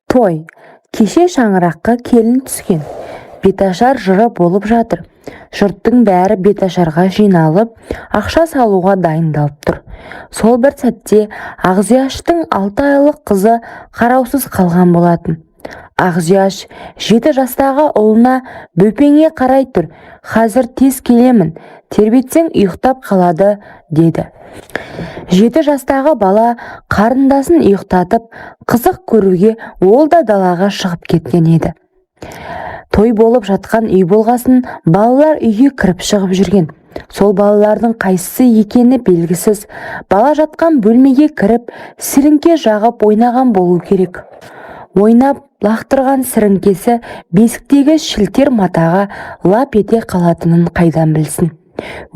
Той. Кеше шаңыраққа келін түскен. Беташар жыры болып жатыр. Жұрттың бәрі беташарға жиналып, ақша салуға дайындалып тұр. Сол бір сәтте Ақзияштың 6 айлық қызы қараусыз қалған болатын. Ақзияш 7 жастағы ұлына бөпеңе қарай тұр. Қазір тез келемін, тербетсең ұйықтап қалады, деді. 7 жастағы бала қарындасын ұйықтатып, қызық көруге ол да далаға шығып кеткен еді. Той болып жатқан үй болғасын, балалар үйге кіріп шығып жүрген. Сол балалардың қайсысы екені белгісіз. Бала жатқан бөлмеге кіріп, сіріңке жағып ойнаған болу керек. Ойнап лақтырған сіріңкесі бесіктегі шілтер матаға лап ете қалатынын қайдан білсін.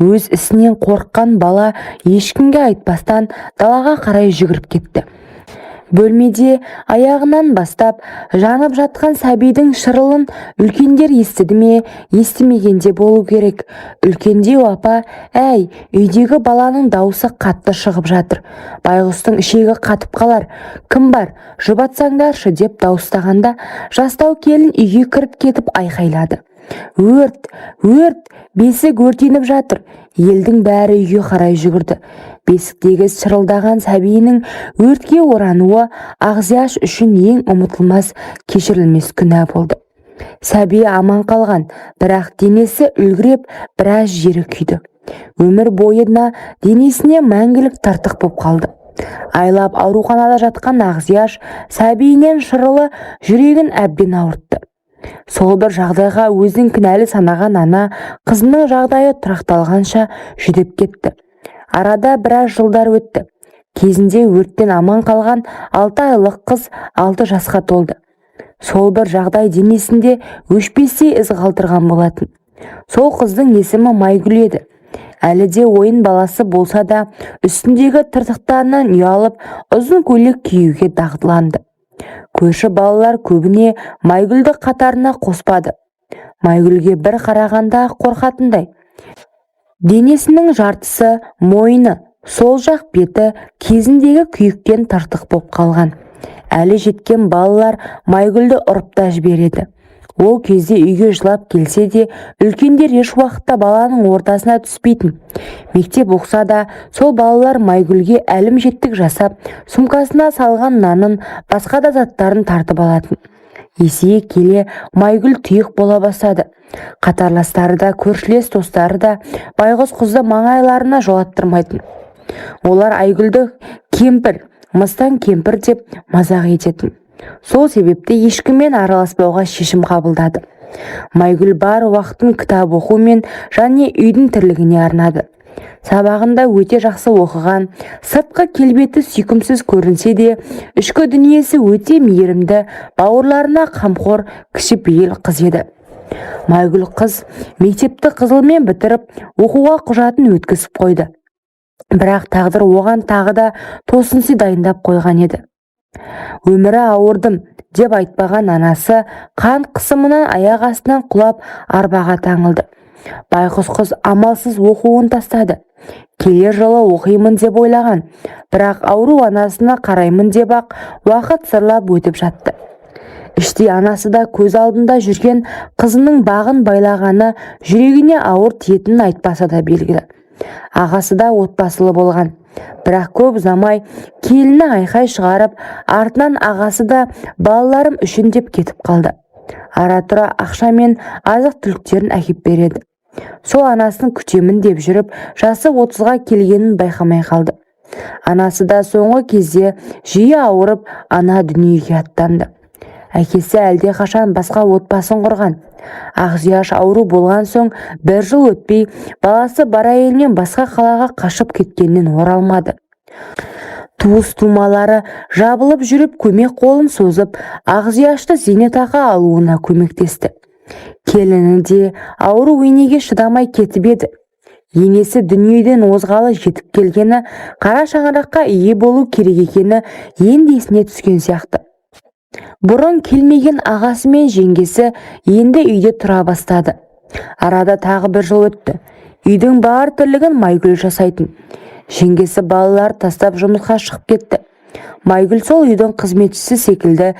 Өз ісінен қорыққан бала ешкімге айтпастан далаға қарай жүгіріп кетті. Бөлмеде аяғынан бастап жанып жатқан сәбидің шырылын үлкендер естіді ме, естімегенде болу керек. Үлкендеу апа, әй, үйдегі баланың даусы қатты шығып жатыр. Байғұстың ішегі қатып қалар. Кім бар, жұбатсаңдаршы, деп дауыстағанда жастау келін үйге кіріп кетіп айқайлады. Өрт, өрт, бесік өртеніп жатыр. Елдің бәрі үйге қарай жүгірді. Бесіктегі шырылдаған сәбиінің өртке орануы Ақзияш үшін ең ұмытылмас, кешірілмес күнә болды. Сәби аман қалған, бірақ денесі үлгіреп, біраз жері күйді. Өмір бойына денесіне мәңгілік тартық боп қалды. Айлап ауруханада жатқан Ақзияш сәбиінен шырылы жүрегін әбден ауыртты. Сол бір жағдайға өзін кінәлі санаған ана қызының жағдайы тұрақталғанша жүдеп кетті. Арада біраз жылдар өтті. Кезінде өрттен аман қалған 6 айлық қыз 6 жасқа толды. Сол бір жағдай денесінде өшпестей із қалдырған болатын. Сол қыздың есімі Майгүл еді. Әлі де ойын баласы болса да, үстіндегі тыртықтарынан ұялып, ұзын көйлек киюге дағдыланды. Көрші балалар көбіне Майгүлді қатарына қоспады. Майгүлге бір қарағанда қорқатындай. Денесінің жартысы, мойны, сол жақ беті кезіндегі күйіктен тартық боп қалған. Әлі жеткен балалар Майгүлді ұрып та жібереді. Ол кезде үйге жылап келсе де, үлкендер еш уақытта баланың ортасына түспейтін. Мектеп оқса да, сол балалар Майгүлге әлім жеттік жасап, сумкасына салған нанын, басқа да заттарын тартып алатын. Есейе келе Майгүл тұйық бола бастады. Қатарластары да, көршілес достары да байғұс қызды маңайларына жолаттырмайтын. Олар Айгүлді кемпір, мыстан кемпір деп мазақ ететін. Сол себепті ешкіммен араласпауға шешім қабылдады. Майгүл бар уақытын кітап оқу мен және үйдің тірлігіне арнады. Сабағында өте жақсы оқыған, сыртқы келбеті сүйкімсіз көрінсе де, ішкі дүниесі өте мейірімді, бауырларына қамқор, кішіпейіл қыз еді. Майгүл қыз мектепті қызылмен бітіріп, оқуға құжатын өткізіп қойды. Бірақ тағдыр оған тағы да тосынсый дайындап қойған еді. Өмірі ауырдым деп айтпаған анасы қан қысымынан аяқ астынан құлап арбаға таңылды. Байғұс қыз амалсыз оқуын тастады. Келер жылы оқимын деп ойлаған, бірақ ауру анасына қараймын деп ақ уақыт сырлап өтіп жатты. Іште анасы да көз алдында жүрген қызының бағын байлағаны жүрегіне ауыр тиетінін айтпаса да белгілі. Ағасы да отбасылы болған. Бірақ көп ұзамай келіні айқай шығарып, артынан ағасы да балаларым үшін деп кетіп қалды. Ара-тұра ақша мен азық түліктерін әкеп береді. Сол анасын күтемін деп жүріп, жасы 30-ға келгенін байқамай қалды. Анасы да соңғы кезде жиі ауырып, ана дүниеге аттанды. Әкесі әлде қашан басқа отбасын құрған. Ақзияш ауру болған соң 1 жыл өтпей, баласы бар әйелмен басқа қалаға қашып кеткеннен оралмады. Туыс-тумалары жабылып жүріп көмек қолын созып, Ақзияшты зейнетақы алуына көмектесті. Келіні де ауру енеге шыдамай кетіп еді. Енесі дүниеден озғалы жетіп келгені, қара шаңыраққа ие болу керек екені енді есіне түскен сияқты. Бұрын келмеген ағасы мен жеңгесі енді үйде тұра бастады. Арада тағы 1 жыл өтті. Үйдің бар тірлігін Майгүл жасайтын. Жеңгесі балалар тастап жұмысқа шығып кетті. майгүл сол үйдің қызметшісі секілді